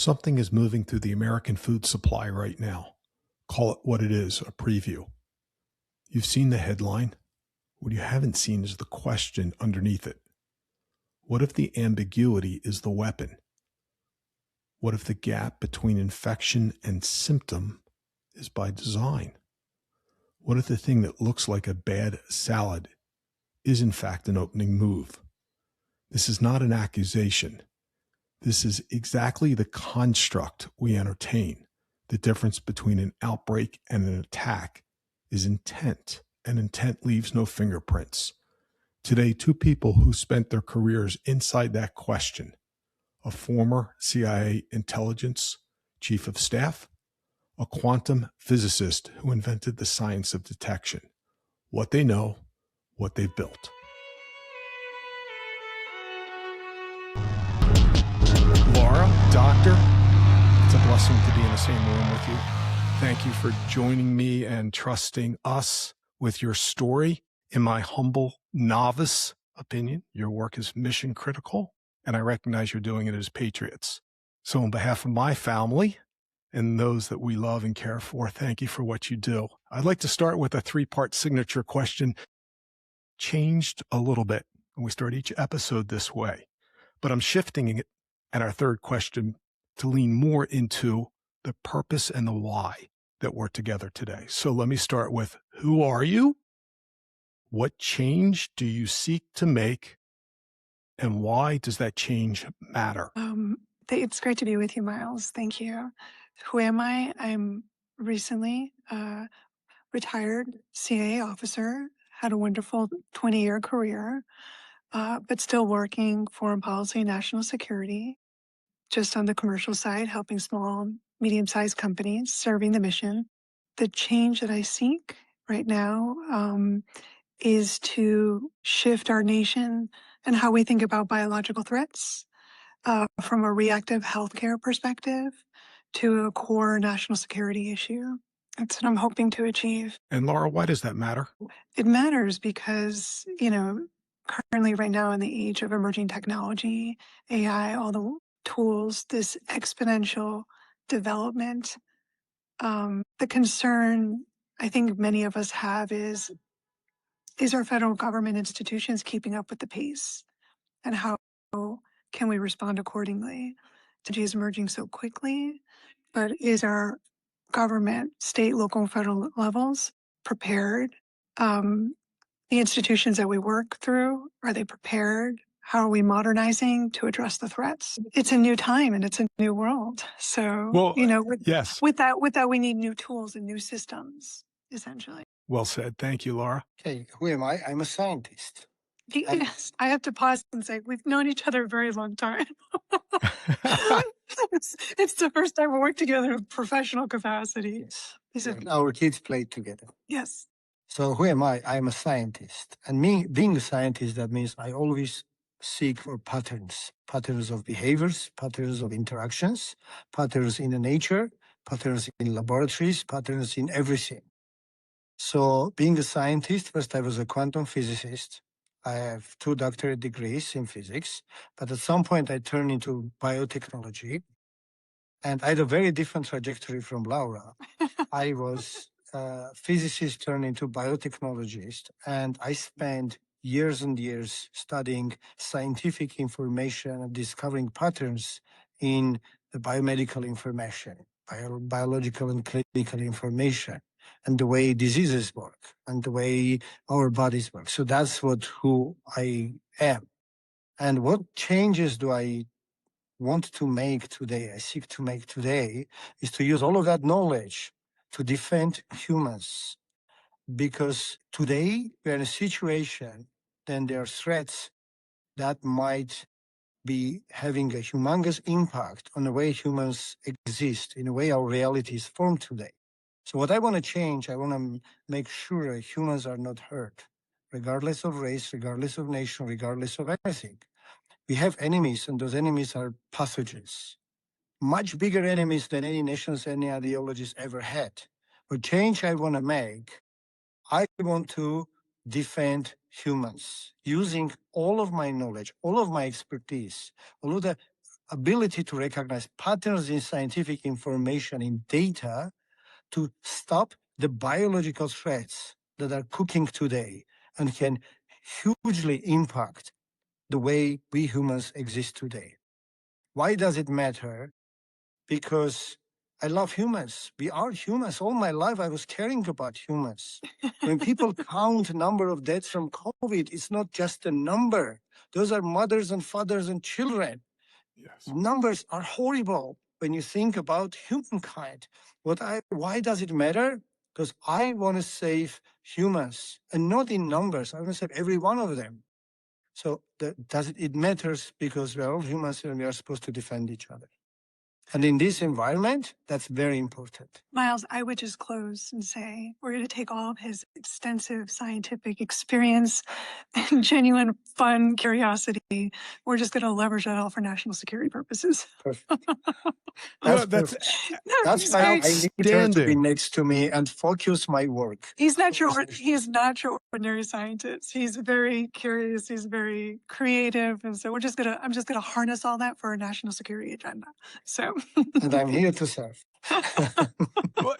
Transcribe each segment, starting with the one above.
Something is moving through the American food supply right now. Call it what it is, a preview. You've seen the headline. What you haven't seen is the question underneath it. What if the ambiguity is the weapon? What if the gap between infection and symptom is by design? What if the thing that looks like a bad salad is in fact an opening move? This is not an accusation. This is exactly the construct we entertain. The difference between an outbreak and an attack is intent, and intent leaves no fingerprints. Today, two people who spent their careers inside that question, a former CIA intelligence chief of staff, a quantum physicist who invented the science of detection, what they know, what they've built. Laura, doctor, it's a blessing to be in the same room with you. Thank you for joining me and trusting us with your story. In my humble novice opinion, your work is mission critical, and I recognize you're doing it as patriots. So on behalf of my family and those that we love and care for, thank you for what you do. I'd like to start with a three-part signature question. Changed a little bit, and we start each episode this way, but I'm shifting it at our third question to lean more into the purpose and the why that we're together today. So let me start with, who are you? What change do you seek to make? And why does that change matter? It's great to be with you, Miles. Thank you. Who am I? I'm recently retired CIA officer, had a wonderful 20-year career, but still working foreign policy, national security, just on the commercial side, helping small, medium-sized companies, serving the mission. The change that I seek right now is to shift our nation and how we think about biological threats from a reactive healthcare perspective to a core national security issue. That's what I'm hoping to achieve. And Laura, why does that matter? It matters because, currently right now in the age of emerging technology, AI, all the tools, this exponential development, the concern I think many of us have is our federal government institutions keeping up with the pace? And how can we respond accordingly? Technology is emerging so quickly, but is our government, state, local, and federal levels prepared? The institutions that we work through, are they prepared? How are we modernizing to address the threats? It's a new time and it's a new world. So, yes. With that, we need new tools and new systems, essentially. Well said. Thank you, Laura. Okay, who am I? I'm a scientist. Yes, I have to pause and say, we've known each other a very long time. It's the first time we worked together in professional capacity. Yes. Our kids played together. Yes. So who am I? I'm a scientist. And me being a scientist, that means I always seek for patterns of behaviors, patterns of interactions, patterns in the nature, patterns in laboratories, patterns in everything. So being a scientist, first I was a quantum physicist. I have 2 doctorate degrees in physics, but at some point I turned into biotechnology. And I had a very different trajectory from Laura. I was a physicist turned into biotechnologist, and I spent years and years studying scientific information and discovering patterns in the biomedical information, biological and clinical information, and the way diseases work and the way our bodies work. So that's who I am. And what changes do I want to make today, I seek to make today, is to use all of that knowledge to defend humans. Because today we're in a situation, then there are threats that might be having a humongous impact on the way humans exist, in the way our reality is formed today. So what I want to change, I want to make sure humans are not hurt, regardless of race, regardless of nation, regardless of anything. We have enemies, and those enemies are pathogens. Much bigger enemies than any nations, any ideologies ever had. But change I want to make, I want to defend humans using all of my knowledge, all of my expertise, all of the ability to recognize patterns in scientific information, in data, to stop the biological threats that are cooking today and can hugely impact the way we humans exist today. Why does it matter? Because I love humans. We are humans. All my life I was caring about humans. When people count number of deaths from COVID, it's not just a number. Those are mothers and fathers and children. Yes. Numbers are horrible when you think about humankind. Why does it matter? Because I want to save humans, and not in numbers. I want to save every one of them. So it matters because we are all humans and we are supposed to defend each other. And in this environment, that's very important. Miles, I would just close and say we're going to take all of his extensive scientific experience and genuine fun curiosity. We're just going to leverage that all for national security purposes. Perfect. Well, That's That's why I great. need her to be outstanding. next to me and focus my work. He is not your ordinary scientist. He's very curious. He's very creative. And so I'm just going to harness all that for our national security agenda. So, And I'm here to serve. Well,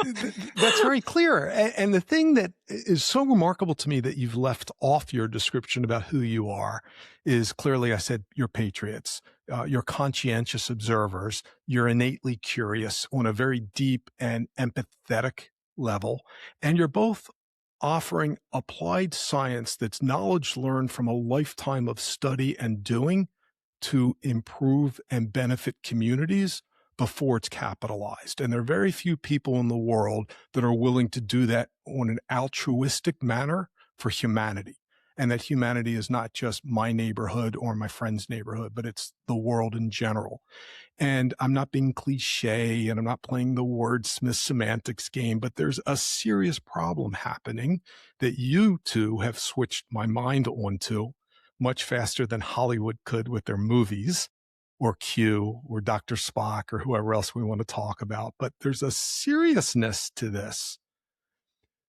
that's very clear. And the thing that is so remarkable to me that you've left off your description about who you are is clearly, I said, you're patriots, you're conscientious observers, you're innately curious on a very deep and empathetic level, and you're both offering applied science that's knowledge learned from a lifetime of study and doing to improve and benefit communities before it's capitalized. And there are very few people in the world that are willing to do that on an altruistic manner for humanity. And that humanity is not just my neighborhood or my friend's neighborhood, but it's the world in general. And I'm not being cliche and I'm not playing the wordsmith semantics game, but there's a serious problem happening that you two have switched my mind onto much faster than Hollywood could with their movies, or Q, or Dr. Spock, or whoever else we want to talk about. But there's a seriousness to this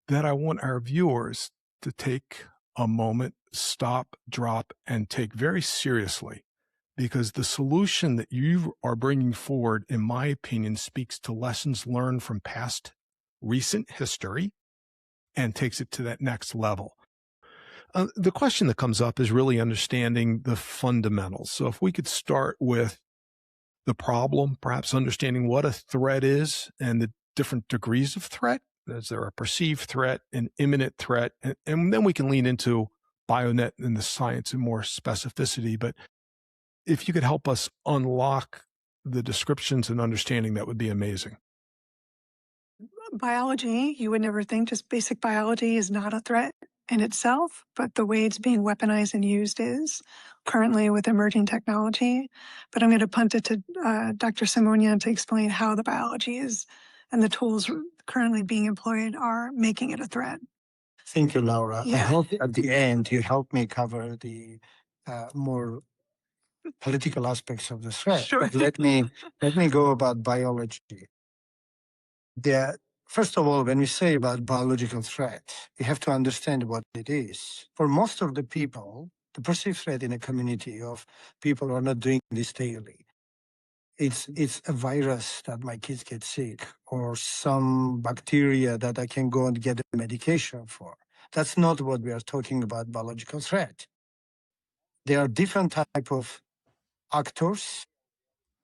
that I want our viewers to take a moment, stop, drop, and take very seriously, because the solution that you are bringing forward, in my opinion, speaks to lessons learned from past recent history and takes it to that next level. The question that comes up is really understanding the fundamentals. So if we could start with the problem, perhaps understanding what a threat is and the different degrees of threat. Is there a perceived threat, an imminent threat? And then we can lean into BIONET and the science in more specificity. But if you could help us unlock the descriptions and understanding, that would be amazing. Biology, you would never think just basic biology is not a threat in itself, but the way it's being weaponized and used is currently with emerging technology. But I'm going to punt it to Dr. Simonyan to explain how the biology is and the tools currently being employed are making it a threat. Thank you, Laura. Yeah. I hope at the end you help me cover the more political aspects of the threat. Sure. But let me go about biology. First of all, when we say about biological threat, we have to understand what it is. For most of the people, the perceived threat in a community of people who are not doing this daily, it's a virus that my kids get sick or some bacteria that I can go and get a medication for. That's not what we are talking about biological threat. There are different type of actors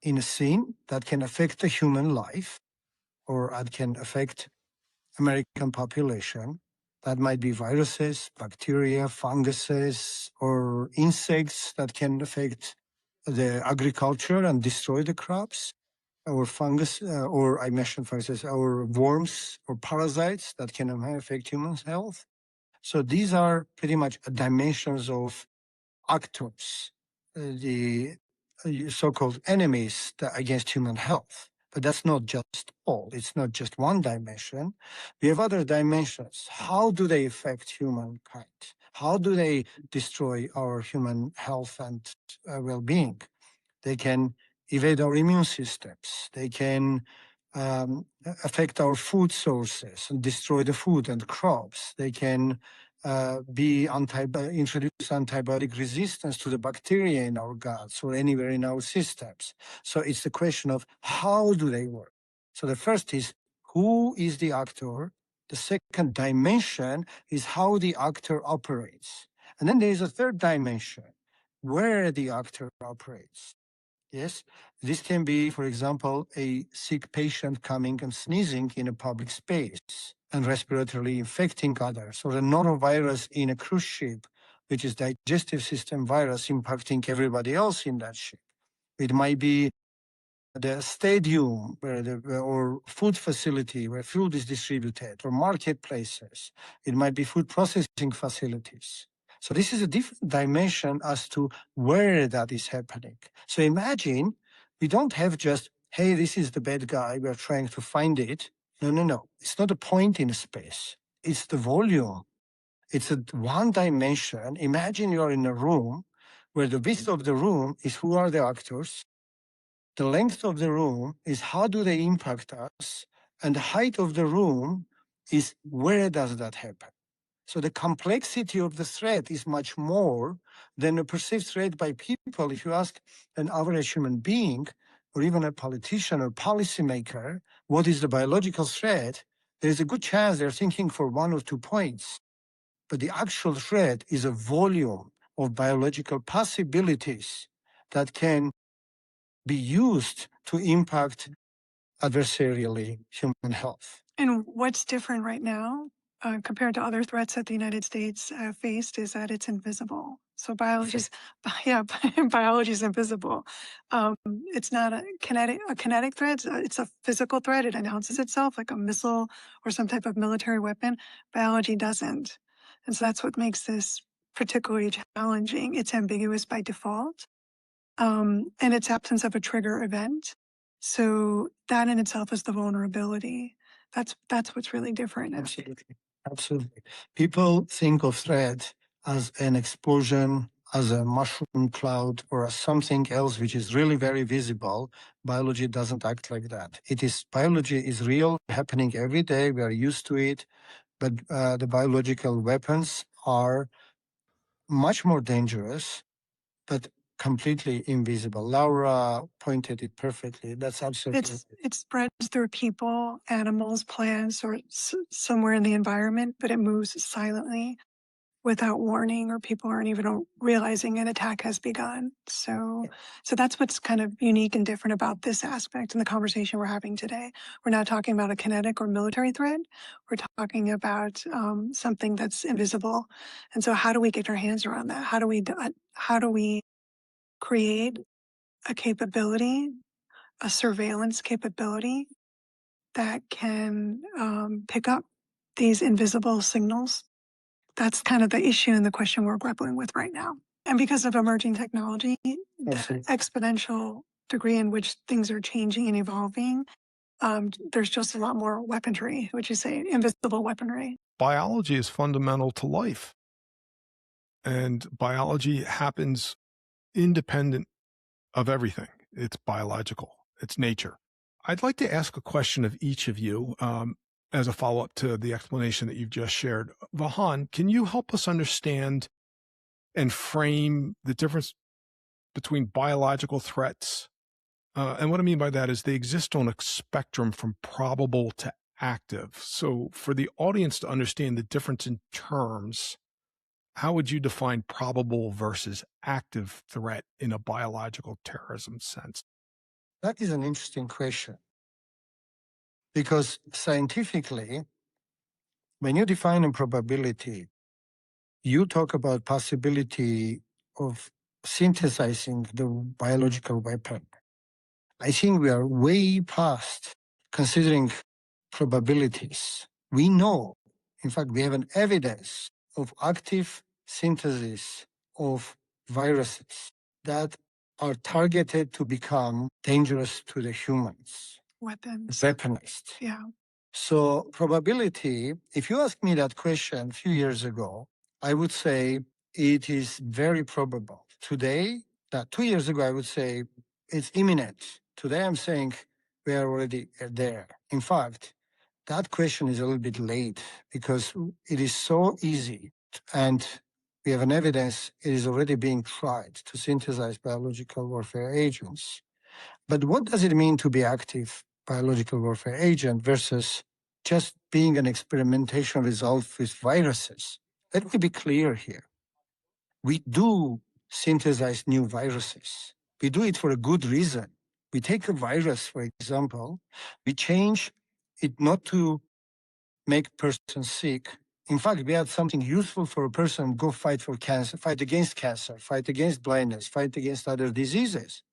in a scene that can affect the human life or that can affect American population. That might be viruses, bacteria, funguses, or insects that can affect the agriculture and destroy the crops, or fungus, or I mentioned funguses, or worms or parasites that can affect human health. So these are pretty much dimensions of actors, the so-called enemies against human health. But that's not just all. It's not just one dimension. We have other dimensions. How do they affect humankind? How do they destroy our human health and well-being? They can evade our immune systems. They can affect our food sources and destroy the food and crops. They can introduce antibiotic resistance to the bacteria in our guts or anywhere in our systems. So it's the question of how do they work? So the first is, who is the actor? The second dimension is how the actor operates. And then there is a third dimension, where the actor operates. Yes, this can be, for example, a sick patient coming and sneezing in a public space and respiratorily infecting others, or a norovirus in a cruise ship, which is digestive system virus impacting everybody else in that ship. It might be the stadium or food facility where food is distributed, or marketplaces. It might be food processing facilities. So this is a different dimension as to where that is happening. So imagine we don't have just, hey, this is the bad guy, we're trying to find it. No. It's not a point in space. It's the volume. It's a one dimension. Imagine you're in a room where the width of the room is who are the actors. The length of the room is how do they impact us, and the height of the room is where does that happen. So the complexity of the threat is much more than a perceived threat by people. If you ask an average human being, or even a politician or policymaker, what is the biological threat, there's a good chance they're thinking for 1 or 2 points. But the actual threat is a volume of biological possibilities that can be used to impact adversarially human health. And what's different right now compared to other threats that the United States faced is that it's invisible. So biology is invisible. It's not a kinetic threat. It's a physical threat. It announces itself like a missile or some type of military weapon. Biology doesn't. And so that's what makes this particularly challenging. It's ambiguous by default. And its absence of a trigger event. So that in itself is the vulnerability. That's what's really different. Absolutely. People think of threat as an explosion, as a mushroom cloud, or as something else which is really very visible. Biology doesn't act like that. Biology is real, happening every day. We are used to it, but the biological weapons are much more dangerous, but completely invisible. Laura pointed it perfectly. That's absolutely. It spreads through people, animals, plants, or somewhere in the environment, but it moves silently without warning, or people aren't even realizing an attack has begun. So that's what's kind of unique and different about this aspect in the conversation we're having today. We're not talking about a kinetic or military threat. We're talking about something that's invisible. And so how do we get our hands around that? How do we create a capability, a surveillance capability that can pick up these invisible signals? That's kind of the issue and the question we're grappling with right now. And because of emerging technology, the exponential degree in which things are changing and evolving, there's just a lot more weaponry, which is say invisible weaponry. Biology is fundamental to life. And biology happens independent of everything. It's biological. It's nature. I'd like to ask a question of each of you as a follow-up to the explanation that you've just shared. Vahan, can you help us understand and frame the difference between biological threats? And what I mean by that is they exist on a spectrum from probable to active. So for the audience to understand the difference in terms, how would you define probable versus active threat in a biological terrorism sense? That is an interesting question. Because scientifically, when you define a probability, you talk about possibility of synthesizing the biological weapon. I think we are way past considering probabilities. We know, in fact, we have an evidence of active synthesis of viruses that are targeted to become dangerous to the humans. Weapons. Weaponized. Yeah. So probability, if you asked me that question a few years ago, I would say it is very probable. Today, 2 years ago, I would say it's imminent. Today, I'm saying we are already there. In fact, that question is a little bit late because it is so easy and we have an evidence it is already being tried to synthesize biological warfare agents. But what does it mean to be active biological warfare agent versus just being an experimentation result with viruses? Let me be clear here. We do synthesize new viruses. We do it for a good reason. We take a virus, for example, we change it not to make a person sick. In fact, we add something useful for a person, go fight for cancer, fight against cancer, fight against blindness, fight against other diseases.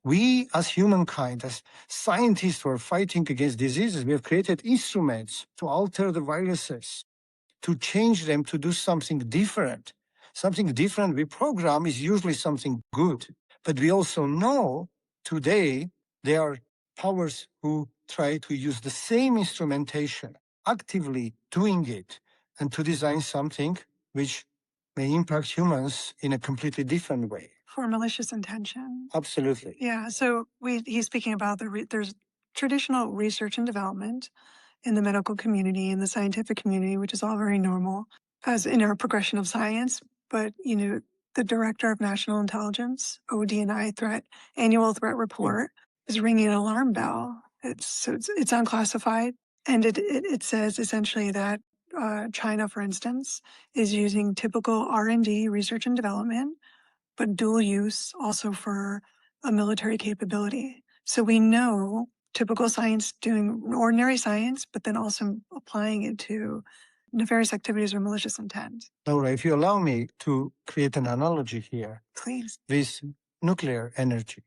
We, as humankind, as scientists who are fighting against diseases, we have created instruments to alter the viruses, to change them, to do something different. Something different we program is usually something good. But we also know today there are powers who try to use the same instrumentation, actively doing it, and to design something which may impact humans in a completely different way. For malicious intention. Absolutely. Yeah. So he's speaking about there's traditional research and development in the medical community, in the scientific community, which is all very normal as in our progression of science. But, the Director of National Intelligence, ODNI annual threat report is ringing an alarm bell. It's unclassified. And it says essentially that China, for instance, is using typical R&D, research and development, but dual use also for a military capability. So we know typical science doing ordinary science, but then also applying it to nefarious activities or malicious intent. Laura, if you allow me to create an analogy here. Please. With nuclear energy.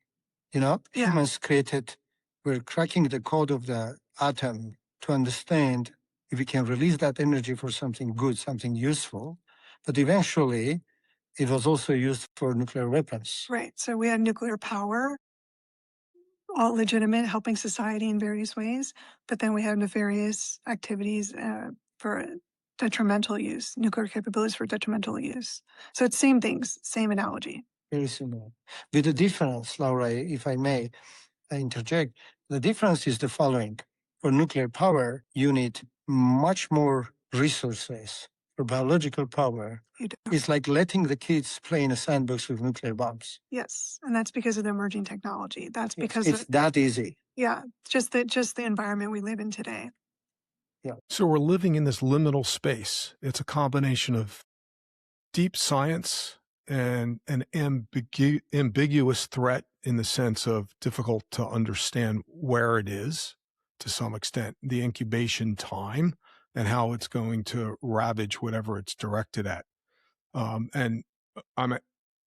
Humans created, we're cracking the code of the atom to understand if we can release that energy for something good, something useful. But eventually, it was also used for nuclear weapons. Right. So we had nuclear power, all legitimate, helping society in various ways. But then we have nefarious activities for detrimental use, nuclear capabilities for detrimental use. So it's same things, same analogy. Very similar. With the difference, Laura, if I may interject, the difference is the following. For nuclear power, you need much more resources. For biological power, it's like letting the kids play in a sandbox with nuclear bombs. Yes, and that's because of the emerging technology. That's because it's that easy. Yeah, just the environment we live in today. Yeah. So we're living in this liminal space. It's a combination of deep science and an ambiguous threat in the sense of difficult to understand where it is to some extent, the incubation time and how it's going to ravage whatever it's directed at. And I'm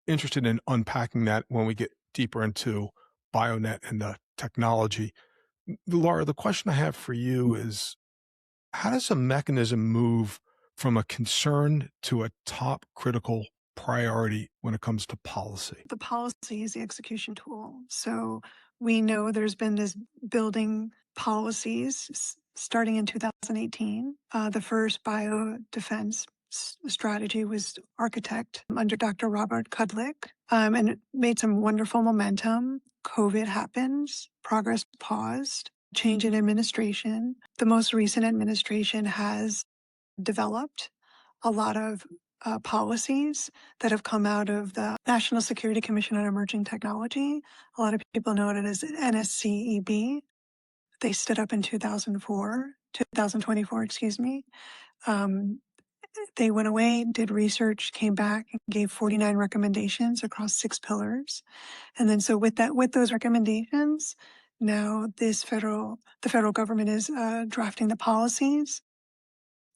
interested in unpacking that when we get deeper into BioNet and the technology. Laura, the question I have for you is, how does a mechanism move from a concern to a top critical priority when it comes to policy? The policy is the execution tool. So we know there's been this building policies starting in 2018. The first biodefense strategy was architect under Dr. Robert Kudlick, and it made some wonderful momentum. COVID happens, progress paused, change in administration. The most recent administration has developed a lot of policies that have come out of the National Security Commission on Emerging Technology. A lot of people know it as NSCEB. They stood up in 2024, excuse me. They went away, did research, came back, and gave 49 recommendations across 6 pillars. And then so with those recommendations, now the federal government is drafting the policies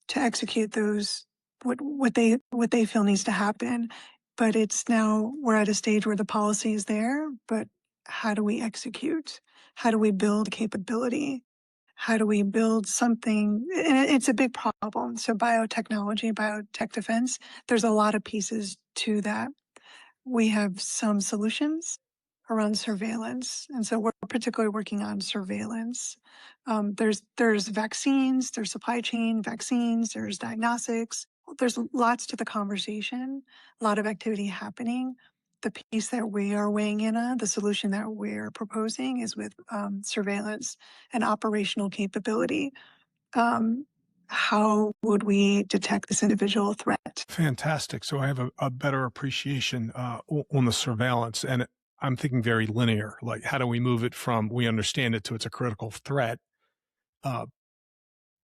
to execute those, what they feel needs to happen. But we're at a stage where the policy is there, but how do we execute? How do we build capability? How do we build something? And it's a big problem. So biotechnology, biotech defense, there's a lot of pieces to that. We have some solutions around surveillance. And so we're particularly working on surveillance. There's vaccines, there's supply chain vaccines, there's diagnostics. There's lots to the conversation, a lot of activity happening. The piece that we are weighing in on, the solution that we're proposing is with surveillance and operational capability. how would we detect this individual threat? Fantastic. So I have a better appreciation on the surveillance, and I'm thinking very linear. Like, how do we move it from we understand it to it's a critical threat, uh,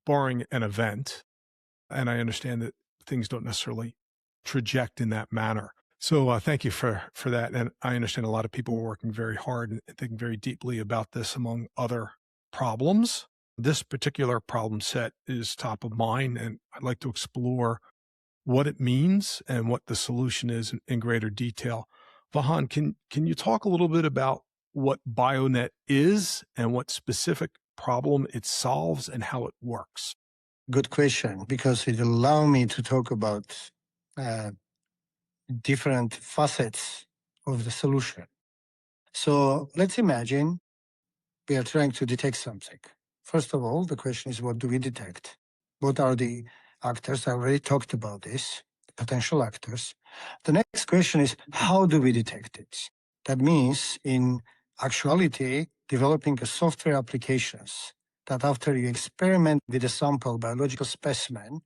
barring an event? And I understand that things don't necessarily traject in that manner. So thank you for that. And I understand a lot of people are working very hard and thinking very deeply about this among other problems. This particular problem set is top of mind, and I'd like to explore what it means and what the solution is in greater detail. Vahan, can you talk a little bit about what BioNet is and what specific problem it solves and how it works? Good question, because it allows me to talk about different facets of the solution. So let's imagine we are trying to detect something. First of all, the question is, what do we detect? What are the actors? I already talked about this, potential actors. The next question is, how do we detect it? That means, in actuality, developing a software applications that after you experiment with a sample, biological specimen,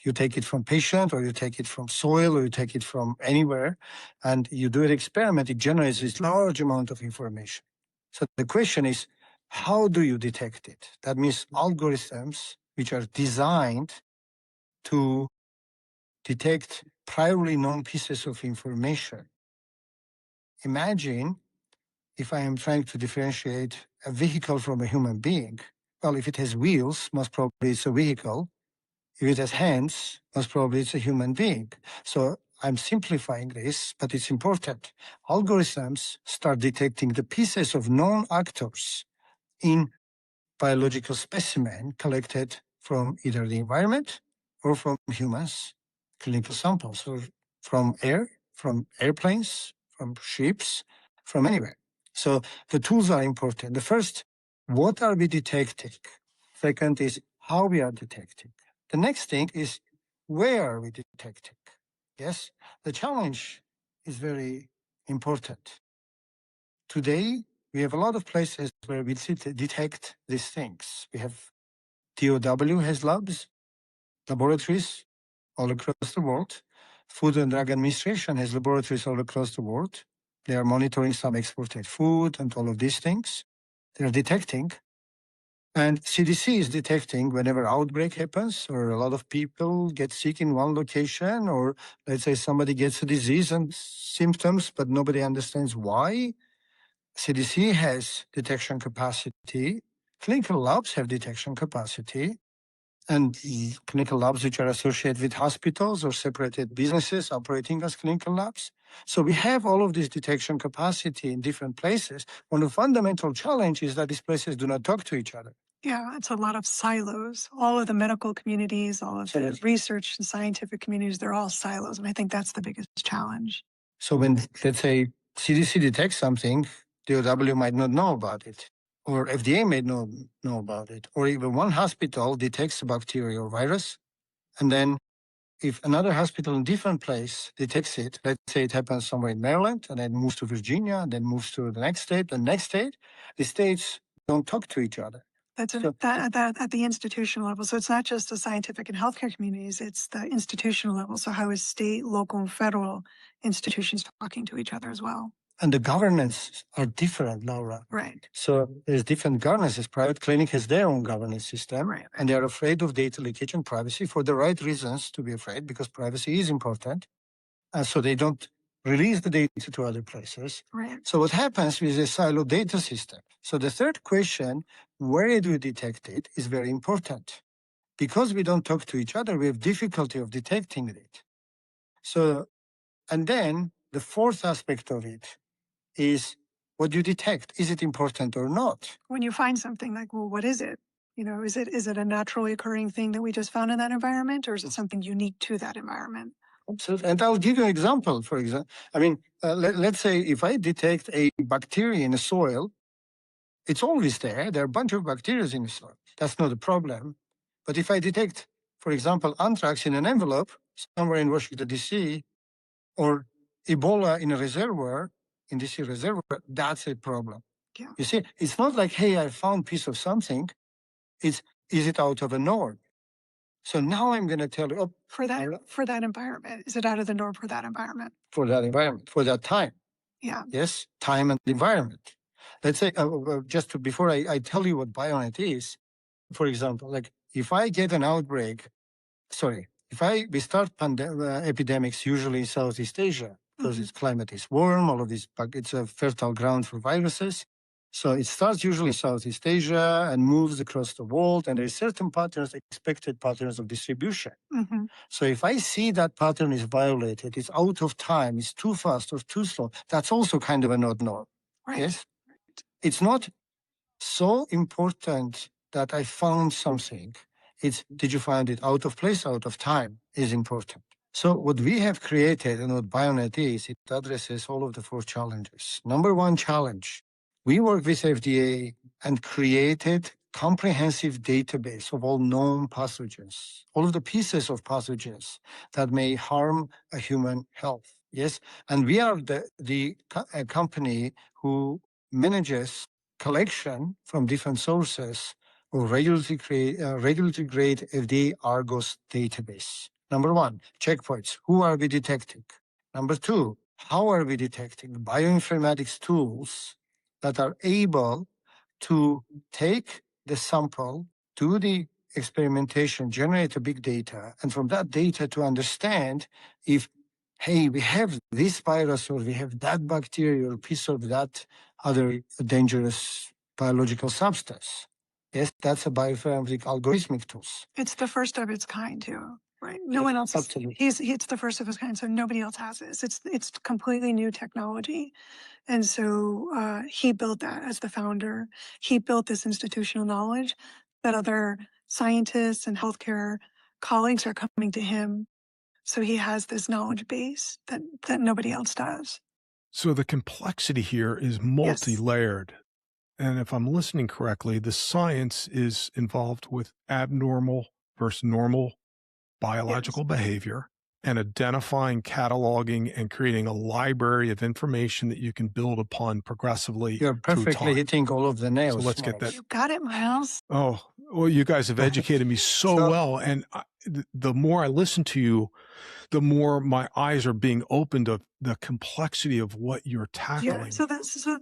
you take it from patient or you take it from soil or you take it from anywhere, and you do an experiment, it generates this large amount of information. So the question is, how do you detect it? That means algorithms which are designed to detect priorly known pieces of information. Imagine if I am trying to differentiate a vehicle from a human being. Well, if it has wheels, most probably it's a vehicle. If it has hands, most probably it's a human being. So I'm simplifying this, but it's important. Algorithms start detecting the pieces of known actors in biological specimen collected from either the environment or from humans, clinical samples, or from air, from airplanes, from ships, from anywhere. So the tools are important. The first, what are we detecting? Second is how we are detecting. The next thing is where are we detecting? Yes, the challenge is very important. Today, we have a lot of places where we detect these things. We have TOW has labs, laboratories all across the world. Food and Drug Administration has laboratories all across the world. They are monitoring some exported food and all of these things. They're detecting. And CDC is detecting whenever outbreak happens or a lot of people get sick in one location, or let's say somebody gets a disease and symptoms, but nobody understands why. CDC has detection capacity. Clinical labs have detection capacity. And clinical labs which are associated with hospitals or separated businesses operating as clinical labs. So we have all of this detection capacity in different places. One of the fundamental challenge is that these places do not talk to each other. Yeah, it's a lot of silos. All of the medical communities, all of the research and scientific communities, they're all silos. And I think that's the biggest challenge. So when, let's say, CDC detects something, DOW might not know about it, or FDA may not know about it, or even one hospital detects a bacteria or virus, and then if another hospital in a different place detects it, let's say it happens somewhere in Maryland, and then moves to Virginia, and then moves to the next state, the states don't talk to each other. That's at the institutional level. So it's not just the scientific and healthcare communities, it's the institutional level. So how is state, local, and federal institutions talking to each other as well? And the governance are different, Laura. Right. So there's different governances. Private clinic has their own governance system, Right. and they are afraid of data leakage and privacy for the right reasons to be afraid, because privacy is important. And so they don't release the data to other places. Right. So what happens with a silo data system? So the third question, where do you detect it, is very important. Because we don't talk to each other, we have difficulty of detecting it. So, and then the fourth aspect of it is what you detect. Is it important or not? When you find something, like, well, what is it? You know, is it a naturally occurring thing that we just found in that environment, or is it something unique to that environment? Absolutely. And I'll give you an example, for example. I mean, let's say if I detect a bacteria in the soil, it's always there. There are a bunch of bacteria in the soil. That's not a problem. But if I detect, for example, anthrax in an envelope somewhere in Washington, D.C., or Ebola in a reservoir, in DC reservoir, that's a problem. Yeah. You see, it's not like, hey, I found a piece of something. It's, is it out of a norm? So now I'm going to tell you, for that environment. Is it out of the norm for that environment? For that environment, for that time. Yeah. Yes, time and environment. Let's say, before I tell you what BIONET is, for example, like if I get an outbreak, we start epidemics usually in Southeast Asia because its climate is warm, all of this, it's a fertile ground for viruses. So it starts usually in Southeast Asia and moves across the world, and there's certain patterns, expected patterns of distribution. So if I see that pattern is violated, it's out of time, it's too fast or too slow, that's also kind of an odd norm. Right. Yes? It's not so important that I found something. It's, did you find it out of place, out of time, is important. So what we have created and what BIONET is, it addresses all of the 4 challenges. Number 1 challenge, we work with FDA and created comprehensive database of all known pathogens, all of the pieces of pathogens that may harm a human health. Yes, and we are the company who manages collection from different sources of regulatory grade FDA Argos database. Number 1, checkpoints. Who are we detecting? Number 2, how are we detecting? Bioinformatics tools that are able to take the sample, do the experimentation, generate a big data, and from that data to understand if, hey, we have this virus or we have that bacteria or piece of that other dangerous biological substance. Yes, that's a bioinformatic algorithmic tools. It's the first of its kind too, right? No one else. Absolutely. It's the first of its kind, so nobody else has this. It's completely new technology, and so he built that as the founder. He built this institutional knowledge that other scientists and healthcare colleagues are coming to him. So he has this knowledge base that nobody else does. So the complexity here is multi-layered. And if I'm listening correctly, the science is involved with abnormal versus normal biological behavior and identifying, cataloging, and creating a library of information that you can build upon progressively. You're perfectly hitting all of the nails. So let's get that. You got it, Miles. Oh, well, you guys have educated me so well. And the more I listen to you, the more my eyes are being opened to the complexity of what you're tackling. Yeah,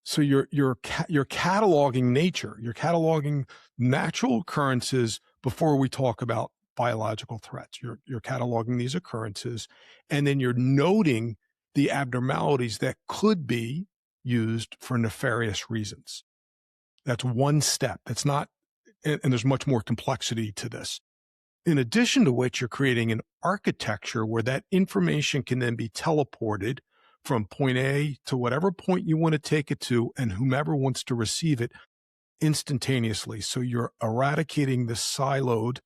so you're cataloging nature. You're cataloging natural occurrences before we talk about biological threats. You're cataloging these occurrences, and then you're noting the abnormalities that could be used for nefarious reasons. That's one step. That's not, and there's much more complexity to this. In addition to which, you're creating an architecture where that information can then be teleported from point A to whatever point you want to take it to, and whomever wants to receive it instantaneously. So you're eradicating the siloed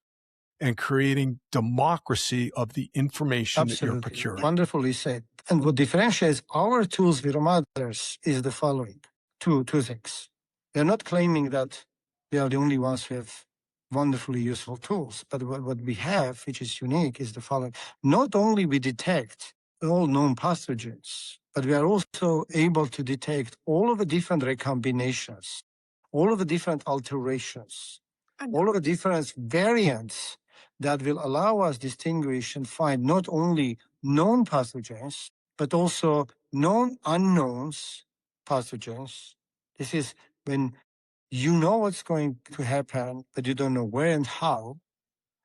and creating democracy of the information that you're procuring. Wonderfully said. And what differentiates our tools from others is the following. Two things. They're not claiming that they are the only ones who have wonderfully useful tools, but what we have, which is unique, is the following. Not only we detect all known pathogens, but we are also able to detect all of the different recombinations, all of the different alterations, all of the different variants that will allow us distinguish and find not only known pathogens, but also known unknowns pathogens. This is when you know what's going to happen, but you don't know where and how.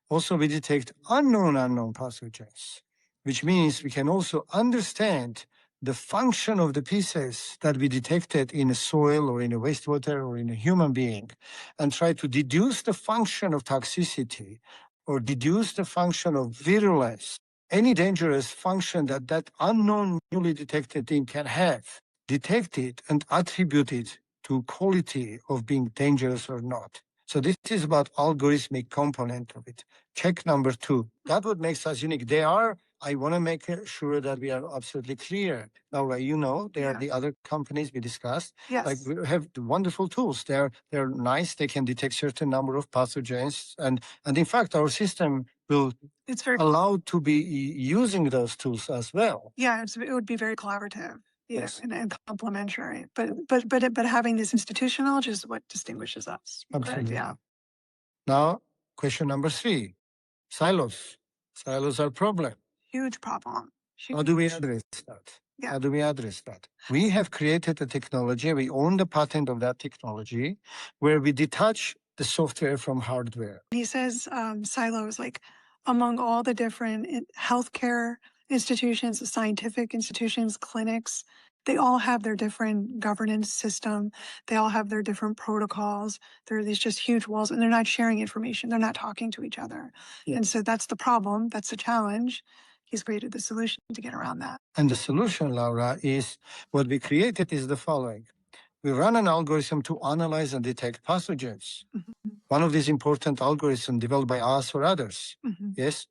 Also, we detect unknown pathogens, which means we can also understand the function of the pieces that we detected in a soil or in a wastewater or in a human being, and try to deduce the function of toxicity or deduce the function of virulence, any dangerous function that that unknown newly detected thing can have, detect it and attribute it to quality of being dangerous or not. So this is about algorithmic component of it. Check number 2. That what makes us unique. I want to make sure that we are absolutely clear. Now, there are the other companies we discussed. Yes. Like we have the wonderful tools. They're nice. They can detect certain number of pathogens. And in fact, our system will allow to be using those tools as well. Yeah, it would be very collaborative. Yes, and complementary, but having this institutional knowledge is what distinguishes us. Absolutely. Yeah. Now, question number 3. Silos. Silos are a problem. Huge problem. How do we Huge. address that? Yeah. How do we address that? We have created a technology, we own the patent of that technology, where we detach the software from hardware. He says silos, like among all the different healthcare institutions, the scientific institutions, clinics, they all have their different governance system. They all have their different protocols. There are these just huge walls, and they're not sharing information. They're not talking to each other. Yeah. And so that's the problem. That's the challenge. He's created the solution to get around that. And the solution, Laura, is what we created is the following. We run an algorithm to analyze and detect pathogens. Mm-hmm. One of these important algorithms developed by us or others. Mm-hmm. Yes.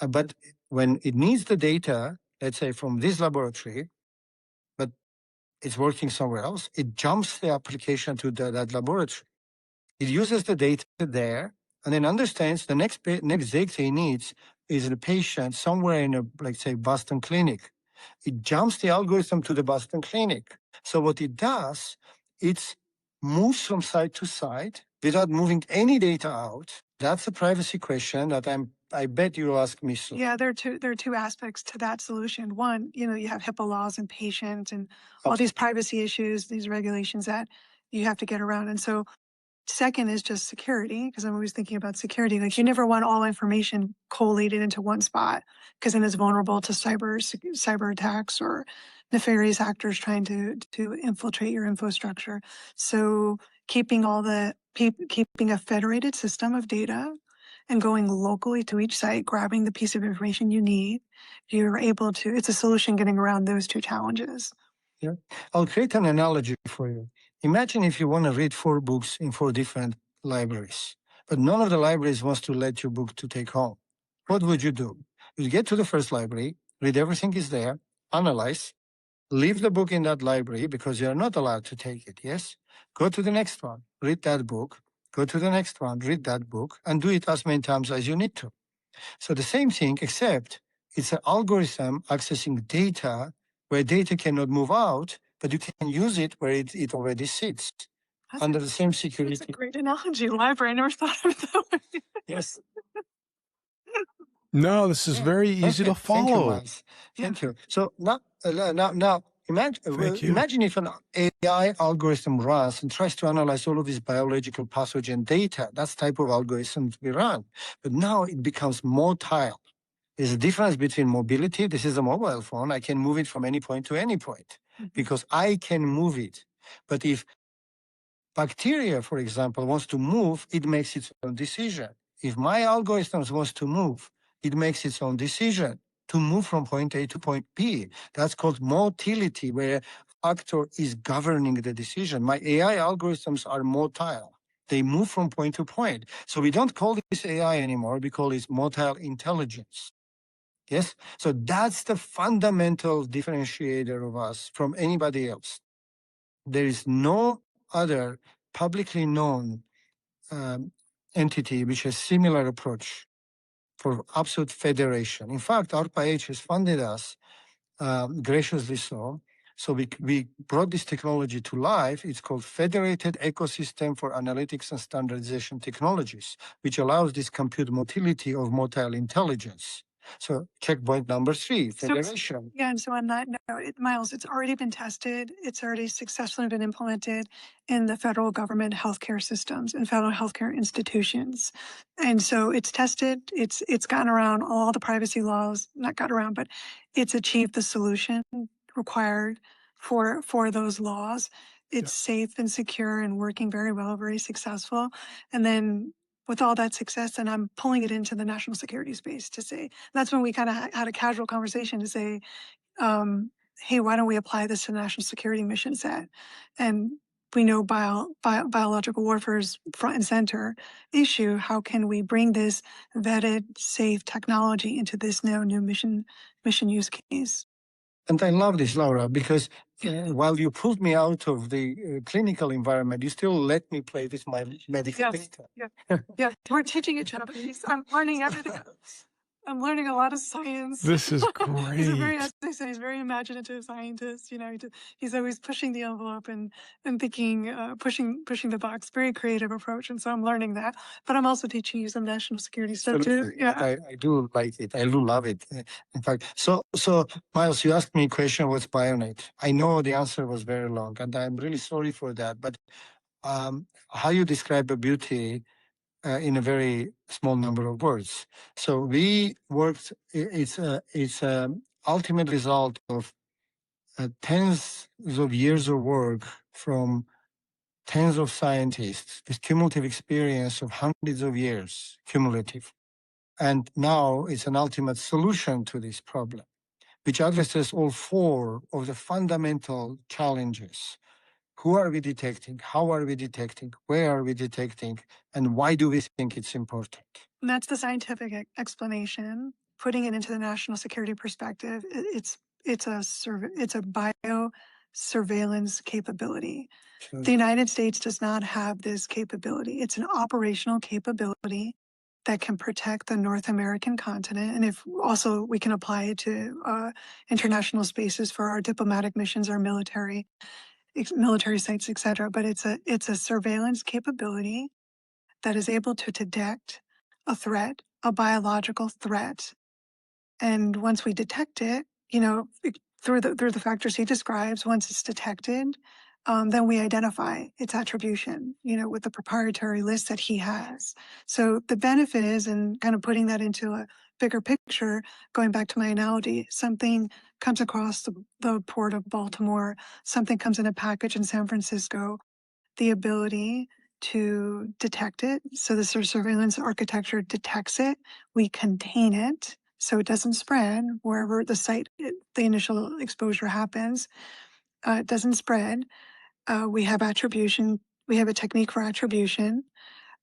But when it needs the data, let's say from this laboratory, but it's working somewhere else, it jumps the application to that laboratory. It uses the data there and then understands the next data it needs is the patient somewhere in a, like say, Boston clinic. It jumps the algorithm to the Boston clinic. So what it does, it moves from side to side without moving any data out. That's a privacy question that I bet you'll ask me soon. Yeah, there are two aspects to that solution. One, you have HIPAA laws and patient and all these privacy issues, these regulations that you have to get around. And so second is just security, because I'm always thinking about security. Like you never want all information collated into one spot, because then it's vulnerable to cyber attacks or nefarious actors trying to infiltrate your infrastructure. So keeping keeping a federated system of data and going locally to each site, grabbing the piece of information you need, you're able to, it's a solution getting around those two challenges. Yeah. I'll create an analogy for you. Imagine if you want to read 4 books in 4 different libraries, but none of the libraries wants to let your book to take home. What would you do? You'd get to the first library, read everything is there, analyze, leave the book in that library because you're not allowed to take it, yes? Go to the next one, read that book, go to the next one, read that book, and do it as many times as you need to. So the same thing, except it's an algorithm accessing data where data cannot move out, but you can use it where it already sits under the same security. That's a great analogy, library. I never thought of it that way. Yes. No, this is very easy to follow. Thank you, Miles. Thank you. So now imagine if an AI algorithm runs and tries to analyze all of this biological pathogen data. That's the type of algorithm we run. But now it becomes motile. There's a difference between mobility. This is a mobile phone. I can move it from any point to any point because I can move it. But if bacteria, for example, wants to move, it makes its own decision. If my algorithms wants to move, it makes its own decision to move from point A to point B. That's called motility, where actor is governing the decision. My AI algorithms are motile. They move from point to point. So we don't call this AI anymore. We call it motile intelligence. Yes? So that's the fundamental differentiator of us from anybody else. There is no other publicly known entity which has similar approach for absolute federation. In fact, ARPA-H has funded us, graciously so. So we brought this technology to life. It's called Federated Ecosystem for Analytics and Standardization Technologies, which allows this compute motility of motile intelligence. So checkpoint number 3, federation. And so on that note, Miles, it's already been tested. It's already successfully been implemented in the federal government healthcare systems and federal healthcare institutions. And so it's tested. It's gotten around all the privacy laws, not got around, but it's achieved the solution required for those laws. It's safe and secure and working very well, very successful. And then with all that success, and I'm pulling it into the national security space to say, that's when we kind of had a casual conversation to say, hey, why don't we apply this to the national security mission set? And we know biological warfare is front and center issue. How can we bring this vetted, safe technology into this new mission use case? And I love this, Laura, because while you pulled me out of the clinical environment, you still let me play with my medical data. Yeah, we're teaching each other. I'm learning everything. I'm learning a lot of science. This is He's a very, great. as they say, he's a very imaginative scientist. You know, he's always pushing the envelope and thinking, pushing the box. Very creative approach, and so I'm learning that. But I'm also teaching you some national security stuff too. Absolutely. Yeah. I do like it. I do love it. In fact, so Miles, you asked me a question, what's BIONET? I know the answer was very long, and I'm really sorry for that. But how you describe a beauty in a very small number of words. So we worked. It's a ultimate result of tens of years of work from tens of scientists with cumulative experience of hundreds of years, cumulative. And now it's an ultimate solution to this problem, which addresses all four of the fundamental challenges. Who are we detecting? How are we detecting? Where are we detecting? And why do we think it's important? And that's the scientific explanation. Putting it into the national security perspective, it's a biosurveillance capability. Sure. The United States does not have this capability. It's an operational capability that can protect the North American continent. And if also we can apply it to international spaces for our diplomatic missions, our military sites, et cetera. But it's a surveillance capability that is able to detect a threat, a biological threat. And once we detect it, you know, through the factors he describes, once it's detected, then we identify its attribution, you know, with the proprietary list that he has. So the benefit is, and kind of putting that into a bigger picture, going back to my analogy, something comes across the port of Baltimore, something comes in a package in San Francisco, the ability to detect it. So the surveillance architecture detects it. We contain it so it doesn't spread wherever the initial exposure happens. It doesn't spread. We have attribution. We have a technique for attribution.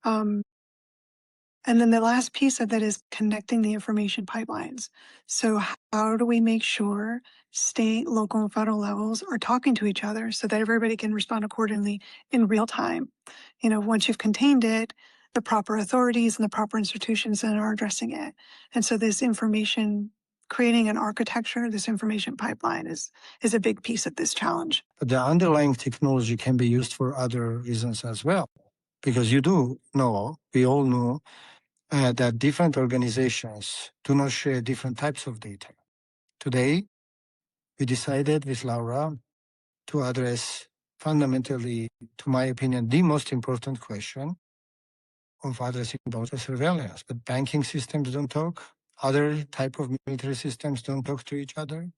And then the last piece of that is connecting the information pipelines. So how do we make sure state, local, and federal levels are talking to each other so that everybody can respond accordingly in real time? You know, once you've contained it, the proper authorities and the proper institutions then are addressing it. And so this information, creating an architecture, this information pipeline is a big piece of this challenge. But the underlying technology can be used for other reasons as well. Because you do know, we all know, that different organizations do not share different types of data. Today, we decided with Laura to address fundamentally, to my opinion, the most important question of addressing data surveillance. But banking systems don't talk. Other type of military systems don't talk to each other.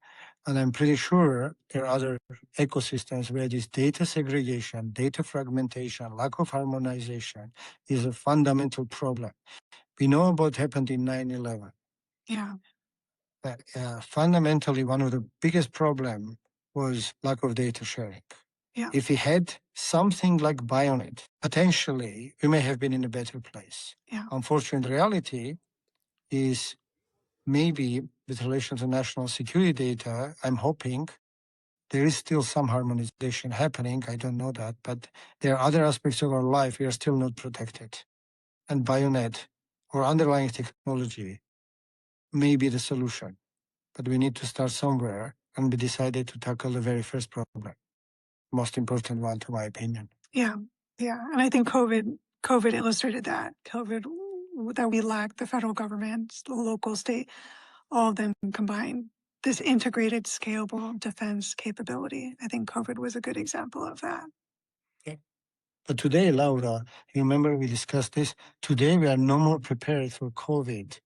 And I'm pretty sure there are other ecosystems where this data segregation, data fragmentation, lack of harmonization is a fundamental problem. We know about what happened in 9/11. Yeah. But fundamentally, one of the biggest problems was lack of data sharing. Yeah. If we had something like BIONET, potentially we may have been in a better place. Yeah. Unfortunately, reality is maybe with relation to national security data, I'm hoping there is still some harmonization happening. I don't know that, but there are other aspects of our life we are still not protected. And BIONET or underlying technology may be the solution. But we need to start somewhere, and we decided to tackle the very first problem, most important one, to my opinion. Yeah, yeah, and I think COVID illustrated that. That we lacked the federal government, the local, state, all of them combined. This integrated, scalable defense capability. I think COVID was a good example of that. Yeah. But today, Laura, you remember we discussed this. Today, we are no more prepared for COVID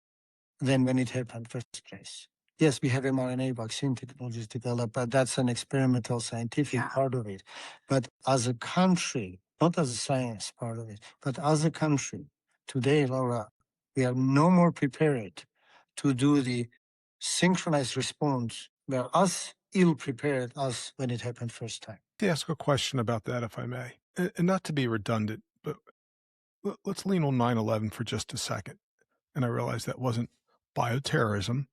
than when it happened first place. Yes, we have mRNA vaccine technologies developed, but that's an experimental scientific part of it. But as a country, not as a science part of it, but as a country, today, Laura, we are no more prepared to do the synchronized response. We are as ill prepared as when it happened first time. To ask a question about that, if I may, and not to be redundant, but let's lean on 9/11 for just a second. And I realize that wasn't bioterrorism,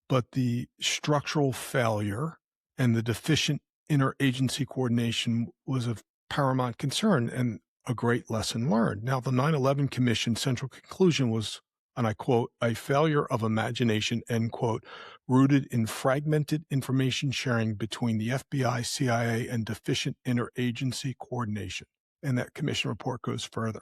but the structural failure and the deficient interagency coordination was of paramount concern and a great lesson learned. Now, the 9/11 Commission central conclusion was and I quote, a failure of imagination, end quote, rooted in fragmented information sharing between the FBI, CIA, and deficient interagency coordination. And that commission report goes further.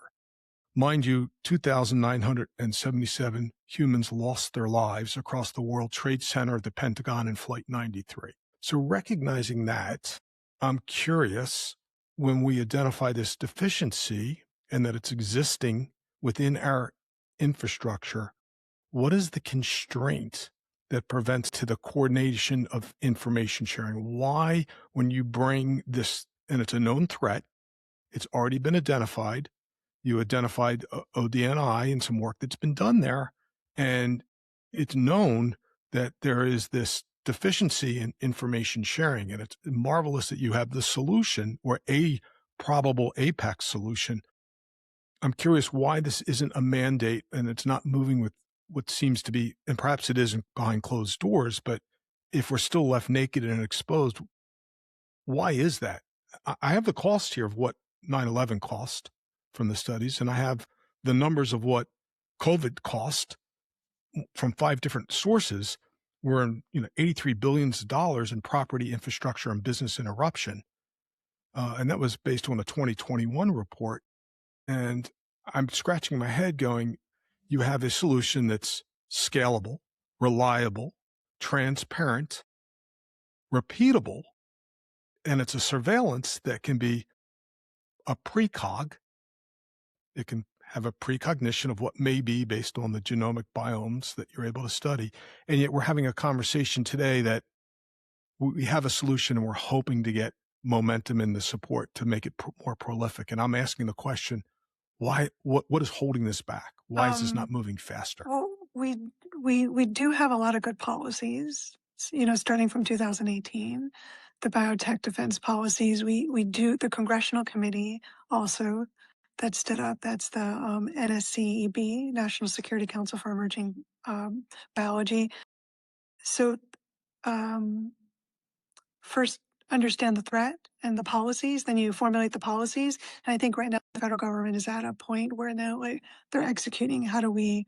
Mind you, 2,977 humans lost their lives across the World Trade Center, the Pentagon, and Flight 93. So recognizing that, I'm curious, when we identify this deficiency and that it's existing within our infrastructure, what is the constraint that prevents to the coordination of information sharing? Why, when you bring this, and it's a known threat, it's already been identified, you identified ODNI and some work that's been done there, and it's known that there is this deficiency in information sharing, and it's marvelous that you have the solution or a probable apex solution. I'm curious why this isn't a mandate and it's not moving with what seems to be, and perhaps it isn't behind closed doors, but if we're still left naked and exposed, why is that? I have the cost here of what 9/11 cost from the studies, and I have the numbers of what COVID cost from 5 different sources. We're in, $83 billion in property, infrastructure, and business interruption. And that was based on a 2021 report. And I'm scratching my head going, you have a solution that's scalable, reliable, transparent, repeatable, and it's a surveillance that can be a precog. It can have a precognition of what may be based on the genomic biomes that you're able to study. And yet we're having a conversation today that we have a solution and we're hoping to get momentum in the support to make it more prolific. And I'm asking the question, why, what is holding this back? Why is this not moving faster? Well, we do have a lot of good policies, starting from 2018, the biotech defense policies. We do, the congressional committee also that stood up, that's the NSCEB, National Security Council for Emerging Biology. So first understand the threat and the policies, then you formulate the policies. And I think right now the federal government is at a point where now they're executing. How do we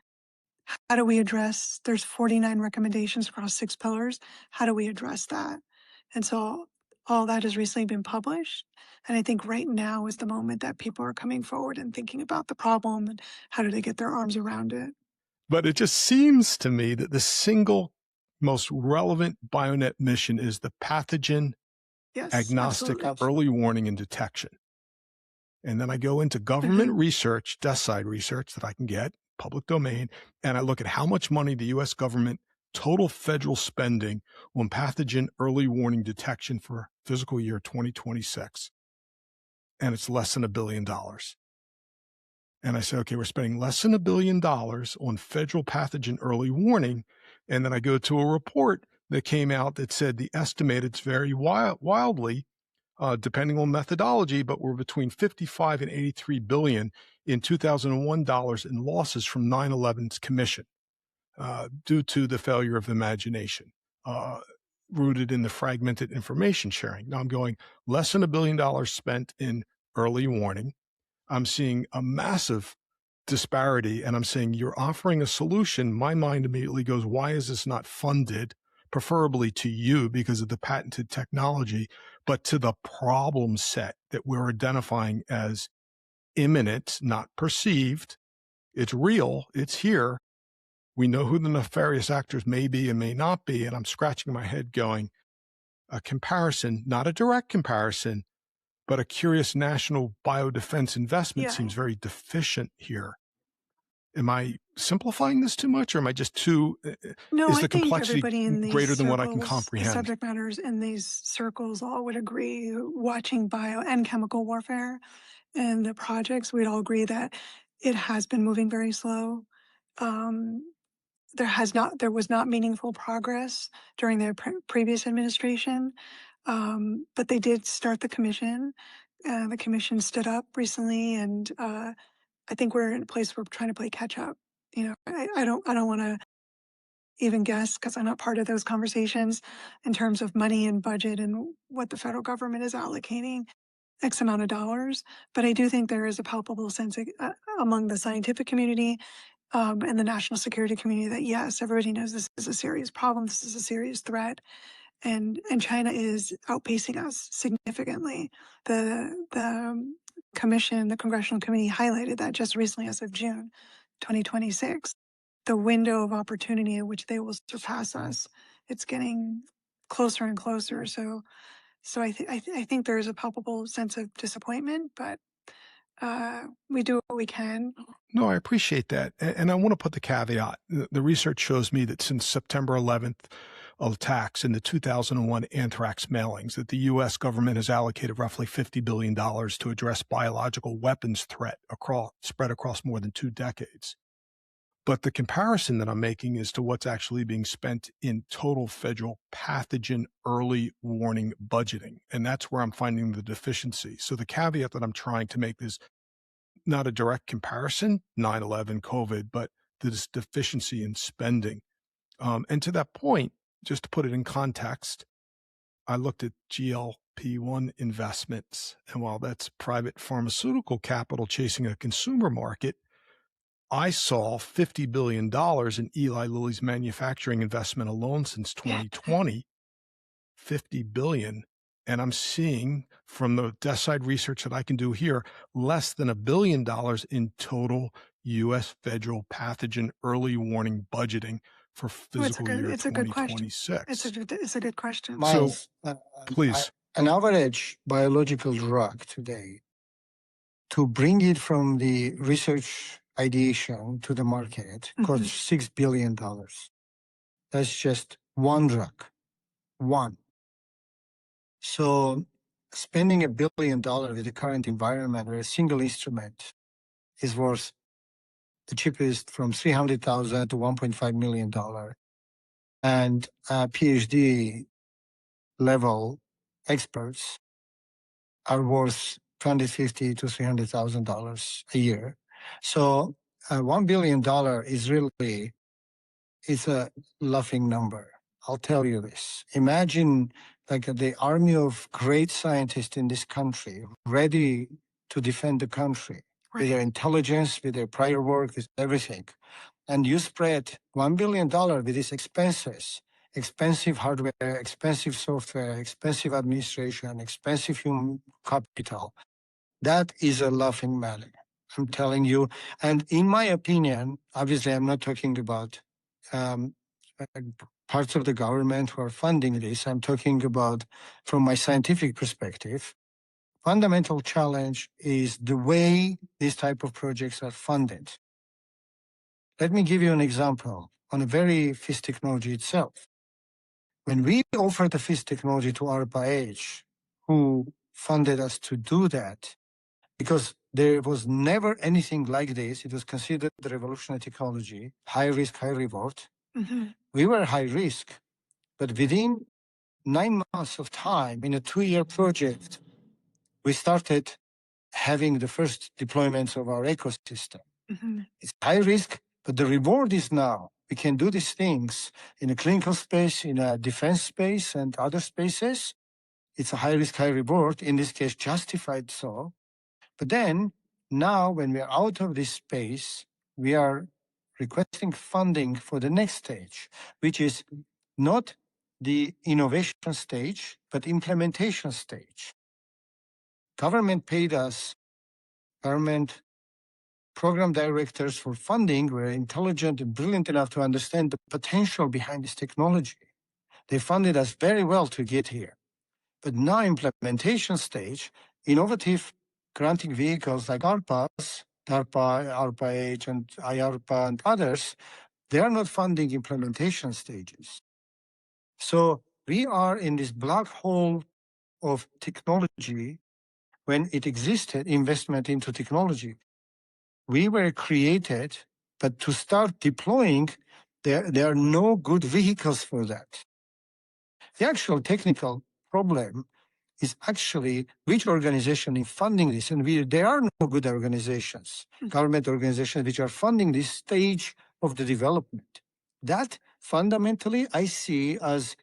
address, there's 49 recommendations across 6 pillars. How do we address that? And so all that has recently been published. And I think right now is the moment that people are coming forward and thinking about the problem and how do they get their arms around it. But it just seems to me that the single most relevant BioNet mission is the pathogen agnostic absolutely. early warning and detection. And then I go into government research, desk side research that I can get, public domain, and I look at how much money the U.S. government, total federal spending on pathogen early warning detection for fiscal year 2026. And it's less than $1 billion. And I say, okay, we're spending less than $1 billion on federal pathogen early warning. And then I go to a report that came out that said the estimates vary wildly, depending on methodology, but we're between 55 and 83 billion in 2001 dollars in losses from 9/11's commission due to the failure of imagination, rooted in the fragmented information sharing. Now I'm going less than $1 billion spent in early warning. I'm seeing a massive disparity, and I'm saying you're offering a solution. My mind immediately goes, why is this not funded, preferably to you because of the patented technology, but to the problem set that we're identifying as imminent, not perceived. It's real. It's here. We know who the nefarious actors may be and may not be. And I'm scratching my head going, a comparison, not a direct comparison, but a curious national biodefense investment seems very deficient here. Am I simplifying this too much, or am I just too, No, is I the think complexity everybody in these greater than what I can circles, the comprehend? subject matters in these circles all would agree, watching bio and chemical warfare and the projects, we'd all agree that it has been moving very slow. There was not meaningful progress during the previous administration, but they did start the commission. The commission stood up recently, and I think we're in a place where we're trying to play catch up. I don't want to even guess because I'm not part of those conversations in terms of money and budget and what the federal government is allocating X amount of dollars. But I do think there is a palpable sense among the scientific community and the national security community that, yes, everybody knows this is a serious problem, this is a serious threat, and China is outpacing us significantly. The commission, the congressional committee highlighted that just recently as of June 2026. The window of opportunity in which they will surpass us, it's getting closer and closer. So I think there is a palpable sense of disappointment, but we do what we can. No, I appreciate that. And I want to put the caveat. The research shows me that since September 11th attacks and the 2001 anthrax mailings, that the U.S. government has allocated roughly $50 billion to address biological weapons threat spread across more than 2 decades. But the comparison that I'm making is to what's actually being spent in total federal pathogen early warning budgeting. And that's where I'm finding the deficiency. So the caveat that I'm trying to make is not a direct comparison, 9/11, COVID, but this deficiency in spending. And to that point, just to put it in context, I looked at GLP-1 investments. And while that's private pharmaceutical capital chasing a consumer market, I saw $50 billion in Eli Lilly's manufacturing investment alone since 2020, $50 billion. And I'm seeing from the desk side research that I can do here, less than $1 billion in total U.S. federal pathogen early warning budgeting for fiscal year 2026. It's a good question. Miles, Please. An average biological drug today, to bring it from the research ideation to the market, costs $6 billion. That's just one drug. One. So spending $1 billion with the current environment where a single instrument is worth the cheapest from $300,000 to $1.5 million, and PhD level experts are worth $250,000 to $300,000 a year. So $1 billion is really, it's a laughing number. I'll tell you this. Imagine like the army of great scientists in this country ready to defend the country with their intelligence, with their prior work, with everything. And you spread $1 billion with these expenses, expensive hardware, expensive software, expensive administration, expensive human capital. That is a laughing matter, I'm telling you. And in my opinion, obviously I'm not talking about parts of the government who are funding this. I'm talking about from my scientific perspective. Fundamental challenge is the way these type of projects are funded. Let me give you an example on a very FIS technology itself. When we offered the FIS technology to ARPA-H, who funded us to do that, because there was never anything like this, it was considered the revolutionary technology, high risk, high reward. We were high risk, but within 9 months of time, in a 2-year project, we started having the first deployments of our ecosystem. It's high risk, but the reward is now. We can do these things in a clinical space, in a defense space, and other spaces. It's a high risk, high reward, in this case, justified so. But then, now when we are out of this space, we are requesting funding for the next stage, which is not the innovation stage, but implementation stage. Government paid us, government program directors for funding were intelligent and brilliant enough to understand the potential behind this technology. They funded us very well to get here. But now implementation stage, innovative granting vehicles like ARPA's, DARPA, ARPA-H, and IARPA, and others, they are not funding implementation stages. So we are in this black hole of technology. When it existed, investment into technology, we were created, but to start deploying, there are no good vehicles for that. The actual technical problem is actually which organization is funding this, and there are no good organizations, government organizations, which are funding this stage of the development. That fundamentally I see as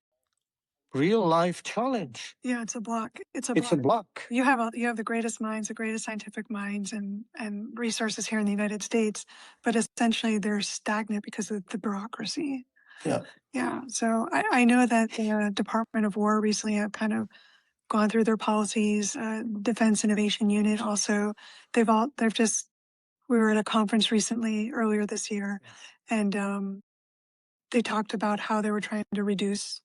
real life challenge. Yeah, it's a block. It's a It's a block. block. You have the greatest minds, the greatest scientific minds and resources here in the United States, but essentially they're stagnant because of the bureaucracy. Yeah. Yeah. So I know that the Department of War recently have kind of gone through their policies. Defense Innovation Unit also, they've just, we were at a conference recently earlier this year, and they talked about how they were trying to reduce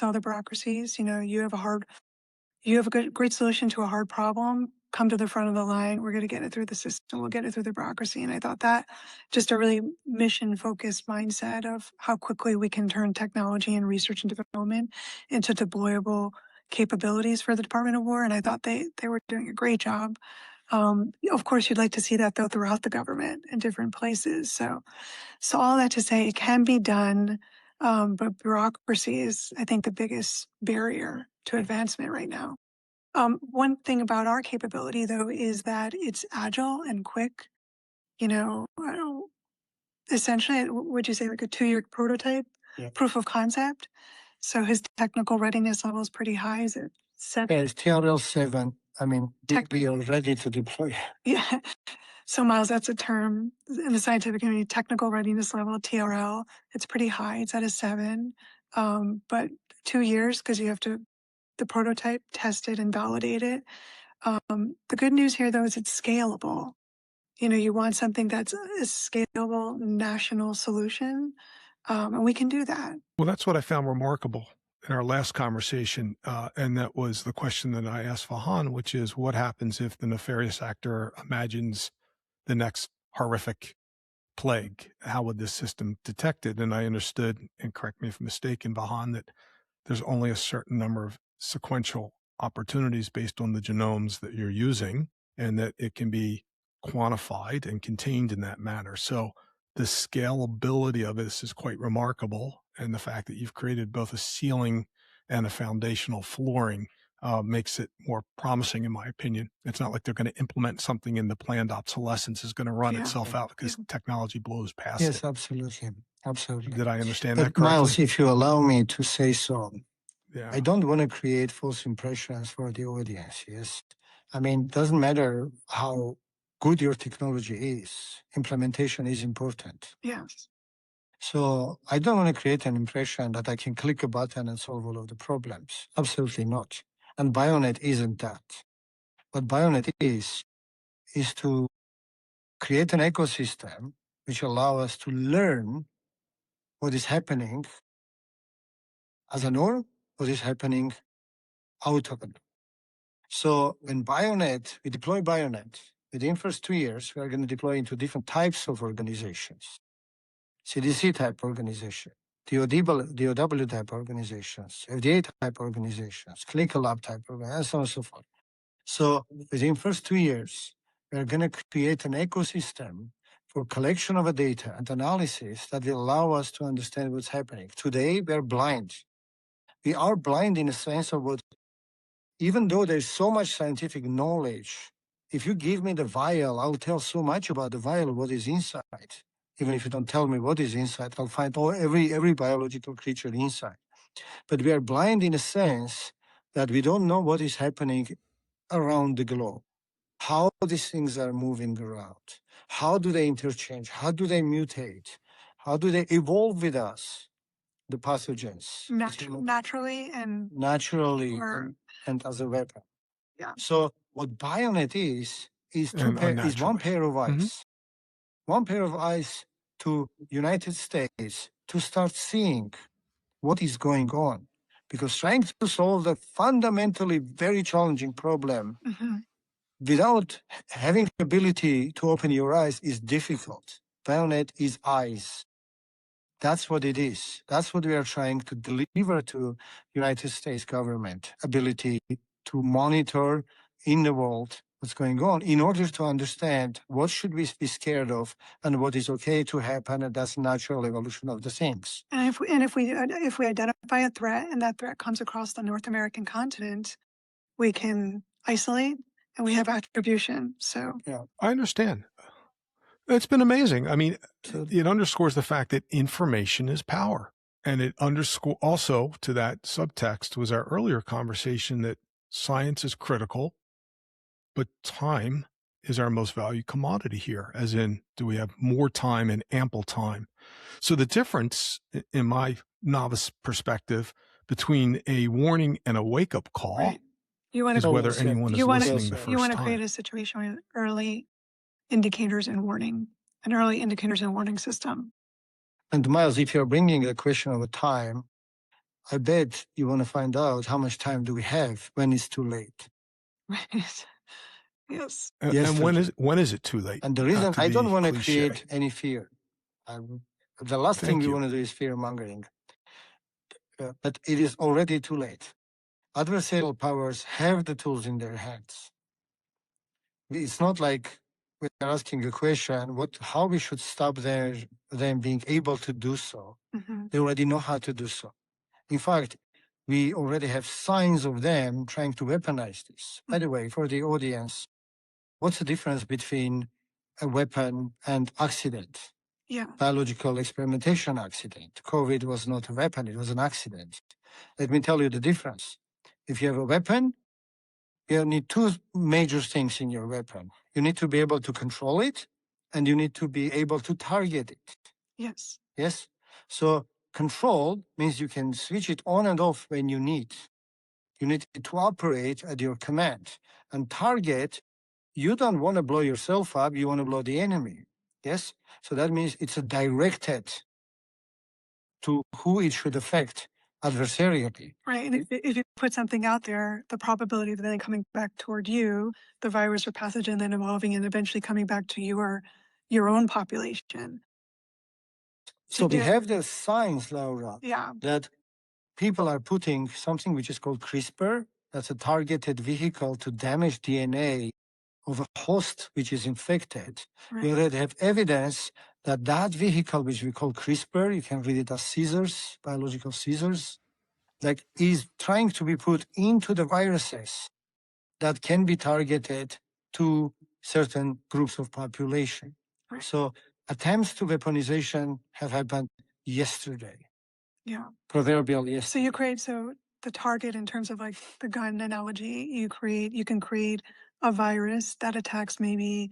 all the bureaucracies. You know, you have a great solution to a hard problem. Come to the front of the line. We're going to get it through the system. We'll get it through the bureaucracy. And I thought that just a really mission focused mindset of how quickly we can turn technology and research and development into deployable capabilities for the Department of War. And I thought they were doing a great job. Of course, you'd like to see that though throughout the government in different places. So all that to say, it can be done, but bureaucracy is, I think, the biggest barrier to advancement right now. One thing about our capability, though, is that it's agile and quick. You know, essentially, would you say like a 2-year prototype, proof of concept? So his technical readiness level is pretty high. Is it 7? Yeah, it's TRL 7. I mean, we are ready to deploy. Yeah. So Miles, that's a term in the scientific community, technical readiness level, TRL. It's pretty high. It's at a 7. But 2 years, because you have to, the prototype, test it and validate it. The good news here, though, is it's scalable. You know, you want something that's a scalable national solution, and we can do that. Well, that's what I found remarkable in our last conversation, and that was the question that I asked Vahan, which is what happens if the nefarious actor imagines the next horrific plague? How would this system detect it? And I understood, and correct me if I'm mistaken, Vahan, that there's only a certain number of sequential opportunities based on the genomes that you're using, and that it can be quantified and contained in that manner. So the scalability of this is quite remarkable. And the fact that you've created both a ceiling and a foundational flooring makes it more promising, in my opinion. It's not like they're going to implement something and the planned obsolescence is going to run itself out because technology blows past it. Yes, absolutely. Absolutely. Did I understand But that correctly? Miles, if you allow me to say so, Yeah. I don't want to create false impressions for the audience. Yes. I mean, it doesn't matter how good your technology is, implementation is important. Yes. So I don't want to create an impression that I can click a button and solve all of the problems. Absolutely not. And BIONET isn't that. What BIONET is to create an ecosystem which allow us to learn what is happening as a norm, what is happening out of it. So when BIONET, we deploy BIONET, within first 2 years, we are going to deploy into different types of organizations. CDC type organization, DOW type organizations, FDA type organizations, clinical lab type organizations, and so on and so forth. So within first 2 years, we are going to create an ecosystem for collection of data and analysis that will allow us to understand what's happening. Today, we are blind. We are blind in the sense of what, even though there's so much scientific knowledge, if you give me the vial, I'll tell so much about the vial, what is inside. Even if you don't tell me what is inside, I'll find every biological creature inside. But we are blind in a sense that we don't know what is happening around the globe, how these things are moving around, how do they interchange, how do they mutate, how do they evolve with us, the pathogens. Naturally and as a weapon. Yeah. So what BIONET is one pair of eyes. One pair of eyes to United States to start seeing what is going on. Because trying to solve a fundamentally very challenging problem without having the ability to open your eyes is difficult. BIONET is eyes. That's what it is. That's what we are trying to deliver to United States government, ability to monitor in the world what's going on in order to understand what should we be scared of and what is okay to happen, and that's natural evolution of the things. And if we identify a threat and that threat comes across the North American continent, we can isolate and we have attribution. So yeah, I understand. It's been amazing. I mean, it underscores the fact that information is power. And it underscore also to that subtext was our earlier conversation that science is critical, but time is our most valued commodity here, as in, do we have more time and ample time? So the difference, in my novice perspective, between a warning and a wake-up call Right. You want is to whether Almost, yeah. anyone is You wanna- listening the you you first want to create time. a situation with early indicators and warning, an early indicators and warning system. And Miles, if you're bringing a question of a time, I bet you want to find out how much time do we have when it's too late. Right. Yes. And when is it too late? And the Not reason to I don't be want to cliche. create any fear. The last thing Thank we you. want to do is fear mongering. But it is already too late. Adversarial powers have the tools in their hands. It's not like we're asking a question, how we should stop them being able to do so. Mhm. They already know how to do so. In fact, we already have signs of them trying to weaponize this. By the way, for the audience, what's the difference between a weapon and accident? Yeah. Biological experimentation accident. COVID was not a weapon, it was an accident. Let me tell you the difference. If you have a weapon, you need two major things in your weapon. You need to be able to control it, and you need to be able to target it. Yes. Yes? So control means you can switch it on and off when you need. You need it to operate at your command. And target, you don't want to blow yourself up, you want to blow the enemy. Yes? So that means it's a directed to who it should affect adversarially. Right. And if you put something out there, the probability of then coming back toward you, the virus or pathogen, then evolving and eventually coming back to your own population. So we Yeah. have the signs, Laura, Yeah. that people are putting something which is called CRISPR. That's a targeted vehicle to damage DNA of a host which is infected. Right. We already have evidence that that vehicle, which we call CRISPR, you can read it as scissors, biological scissors, like is trying to be put into the viruses that can be targeted to certain groups of population. Right. So attempts to weaponization have happened yesterday. Yeah. Proverbial So yesterday. you create, so the target in terms of like the gun analogy, you can create a virus that attacks maybe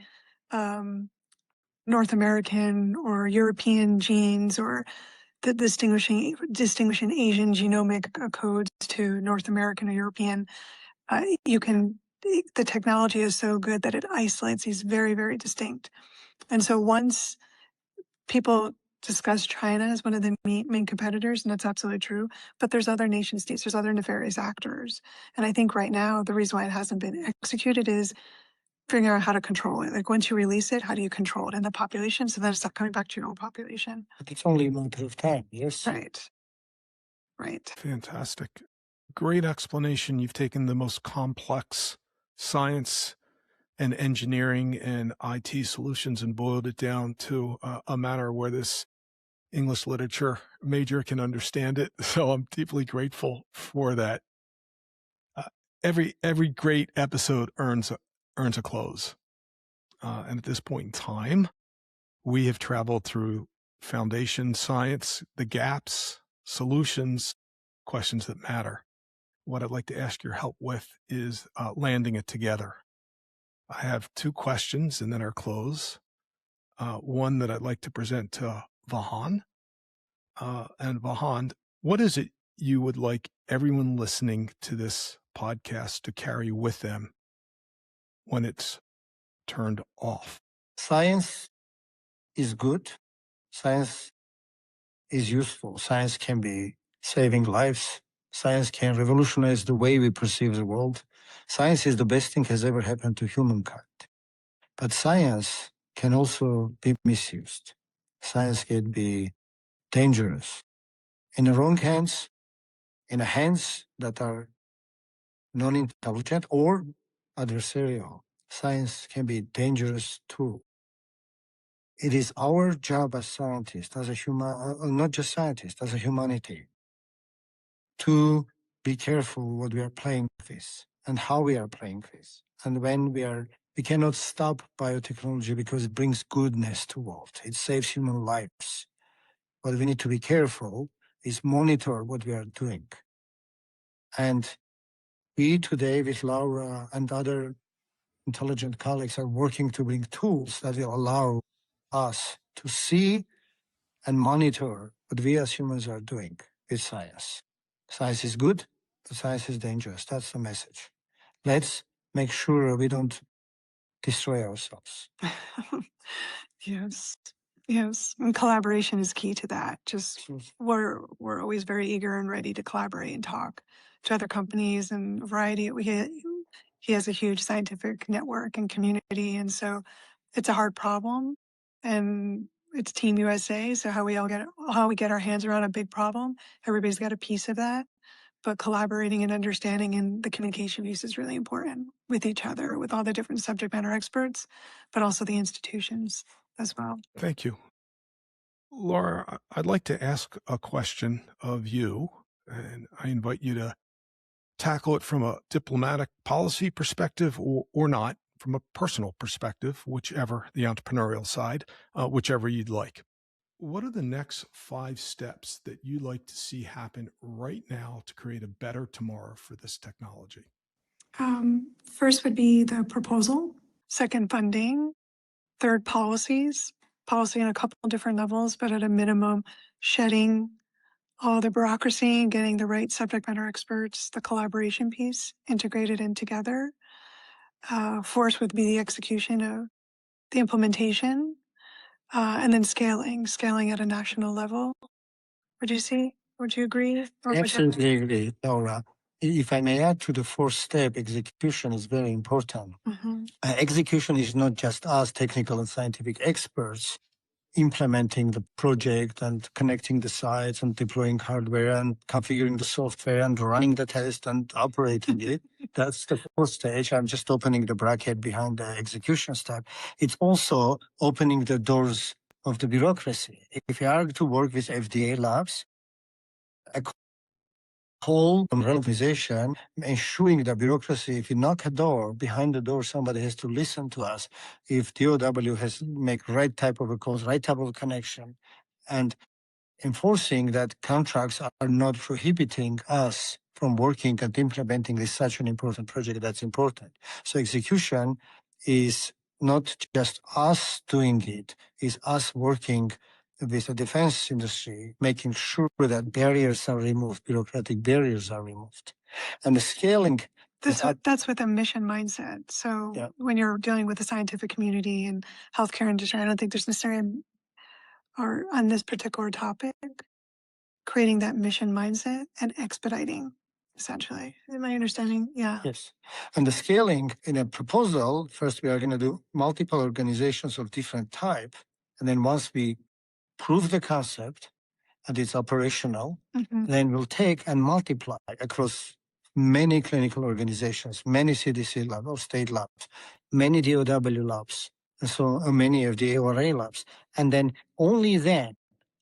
North American or European genes, or the distinguishing Asian genomic codes to North American or European. The technology is so good that it isolates these very, very distinct. And so once people discuss China as one of the main competitors, and that's absolutely true, but there's other nation states, there's other nefarious actors. And I think right now, the reason why it hasn't been executed is figuring out how to control it. Like once you release it, how do you control it in the population? So then it's not coming back to your own population. But it's only a matter of time, yes? Right. Right. Fantastic. Great explanation. You've taken the most complex science and engineering and IT solutions and boiled it down to a manner where this English literature major can understand it. So I'm deeply grateful for that. Every great episode earns a close. And at this point in time, we have traveled through foundation science, the gaps, solutions, questions that matter. What I'd like to ask your help with is landing it together. I have two questions and then our close. One that I'd like to present to Vahan. And Vahan, what is it you would like everyone listening to this podcast to carry with them when it's turned off? Science is good. Science is useful. Science can be saving lives. Science can revolutionize the way we perceive the world. Science is the best thing has ever happened to humankind. But science can also be misused. Science can be dangerous. In the wrong hands, in hands that are non-intelligent or adversarial, science can be dangerous too. It is our job as scientists, as a human, not just scientists, as a humanity, to be careful what we are playing with and how we are playing with. And when we cannot stop biotechnology because it brings goodness to the world. It saves human lives. But we need to be careful is monitor what we are doing. And we today with Laura and other intelligent colleagues are working to bring tools that will allow us to see and monitor what we as humans are doing with science. Science is good, but science is dangerous. That's the message. Let's make sure we don't destroy ourselves. Yes. Yes. And collaboration is key to that. Just we're always very eager and ready to collaborate and talk to other companies and a variety. He has a huge scientific network and community, and so it's a hard problem. And it's Team USA, so how we get our hands around a big problem. Everybody's got a piece of that, but collaborating and understanding and the communication piece is really important with each other, with all the different subject matter experts, but also the institutions as well. Thank you. Laura, I'd like to ask a question of you, and I invite you to tackle it from a diplomatic policy perspective or not, from a personal perspective, whichever, the entrepreneurial side, whichever you'd like. What are the next 5 steps that you'd like to see happen right now to create a better tomorrow for this technology? First would be the proposal, second funding, third policy on a couple of different levels, but at a minimum, shedding all the bureaucracy and getting the right subject matter experts, the collaboration piece integrated in together. Fourth would be the execution of the implementation, and then scaling at a national level. Would you agree? Absolutely agree, Laura. If I may add to the 4th step, execution is very important. Mm-hmm. Execution is not just us technical and scientific experts implementing the project and connecting the sites and deploying hardware and configuring the software and running the test and operating it. That's the 4th stage. I'm just opening the bracket behind the execution step. It's also opening the doors of the bureaucracy. If you are to work with FDA labs, a whole organization, ensuring the bureaucracy, if you knock a door, behind the door, somebody has to listen to us. If DOW has make right type of a calls, right type of connection, and enforcing that contracts are not prohibiting us from working and implementing this such an important project that's important. So execution is not just us doing it, is us working with the defense industry, making sure that barriers are removed, bureaucratic barriers are removed. And the scaling... That's with a mission mindset. So when you're dealing with the scientific community and healthcare industry, I don't think there's necessarily, or on this particular topic, creating that mission mindset and expediting, essentially. Am I understanding? Yeah. Yes. And the scaling in a proposal, first we are going to do multiple organizations of different type. And then once we prove the concept and it's operational, then we'll take and multiply across many clinical organizations, many CDC labs or state labs, many DOW labs, and so many FDA or A labs. And then only then,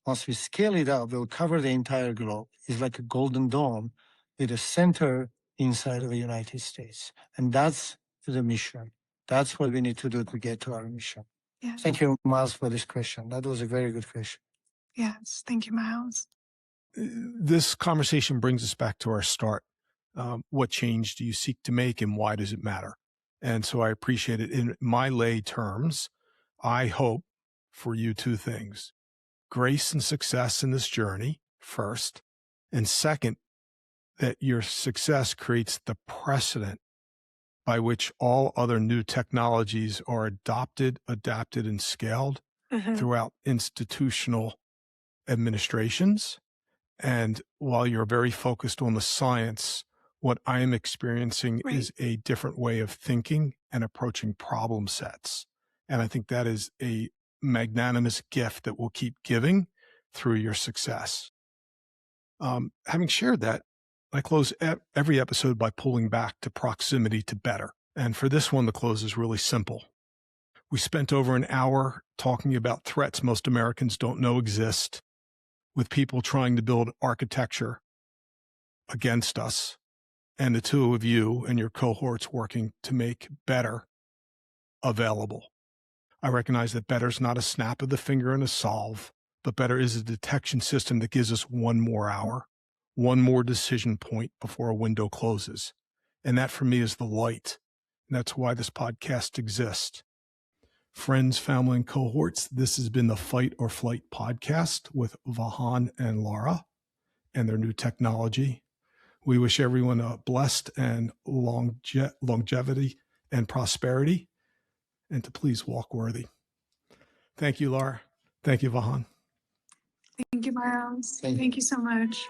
once we scale it up, we'll cover the entire globe. It's like a golden dome with a center inside of the United States. And that's the mission. That's what we need to do to get to our mission. Yeah. Thank you, Miles, for this question. That was a very good question. Yes. Thank you, Miles. This conversation brings us back to our start. What change do you seek to make and why does it matter? And so I appreciate it. In my lay terms, I hope for you 2 things: grace and success in this journey, first, and second, that your success creates the precedent by which all other new technologies are adopted, adapted, and scaled throughout institutional administrations. And while you're very focused on the science, what I am experiencing is a different way of thinking and approaching problem sets. And I think that is a magnanimous gift that will keep giving through your success. Having shared that, I close every episode by pulling back to proximity to better. And for this one, the close is really simple. We spent over an hour talking about threats most Americans don't know exist, with people trying to build architecture against us, and the 2 of you and your cohorts working to make better available. I recognize that better is not a snap of the finger and a solve, but better is a detection system that gives us one more hour, one more decision point before a window closes. And that for me is the light. And that's why this podcast exists. Friends, family, and cohorts, this has been the Fight or Flight podcast with Vahan and Laura and their new technology. We wish everyone a blessed and longevity and prosperity, and to please walk worthy. Thank you, Laura. Thank you, Vahan. Thank you, Miles. Thank you so much.